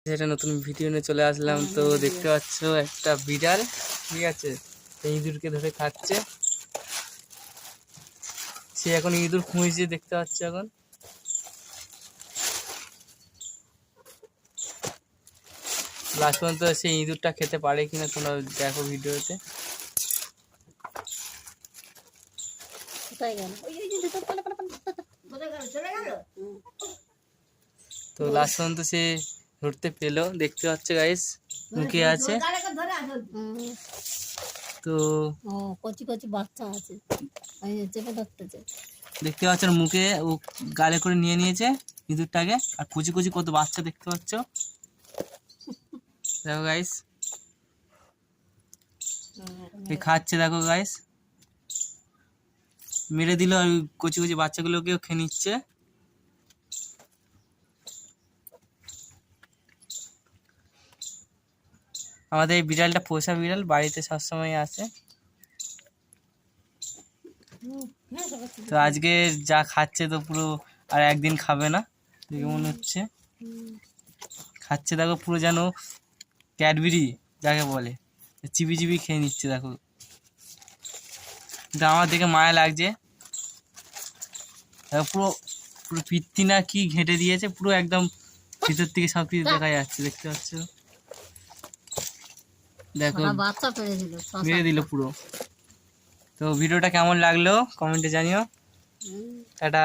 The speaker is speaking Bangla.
একটা নতুন ভিডিও নিয়ে চলে আসলাম। তো দেখতে পাচ্ছ একটা বিড়াল, ঠিক আছে, এই ইঁদুরকে ধরে খাচ্ছে। সে এখন ইঁদুর খুঁজছে, দেখতে পাচ্ছ। এখন লাস্ট পর্যন্ত সেই ইঁদুরটা খেতে পারে কিনা তোমরা দেখো ভিডিওতে। তো লাস্ট পর্যন্ত সে ধরতে পেলো, দেখতে পাচ্ছ গাইস, মুখে আছে। তো কচি কচি বাচ্চা আছে, চেপে ধরতেছে, দেখতে পাচ্ছ মুখে ও গালে করে নিয়ে নিয়েছে ইঁদুরটাকে, আর কুচি কুচি কত বাচ্চা দেখতে পাচ্ছ। দেখো গাইস, খাচ্ছে, দেখো গাইস, মেরে দিল আর কচি কচি বাচ্চাগুলোকেও খেয়ে নিচ্ছে। আমাদের এই বিড়ালটা পোষা বিড়াল, বাড়িতে সবসময় আসে। তো আজকে যা খাচ্ছে তো পুরো আর একদিন খাবে না দেখে মনে হচ্ছে। খাচ্ছে দেখো পুরো যেন ক্যাডবেরি যাকে বলে, চিবি চিবি খেয়ে নিচ্ছে। দেখো কিন্তু আমার দেখে মায়া লাগছে। দেখো পুরো পুরো পিত্তি না কি ঘেঁটে দিয়েছে, পুরো একদম ভিতর থেকে সব কিছু দেখা যাচ্ছে, দেখতে পাচ্ছ। দেখো বাচ্চা পেড়ে দিল, মেরে দিল পুরো। তো ভিডিওটা কেমন লাগলো কমেন্টে জানিও। টাটা।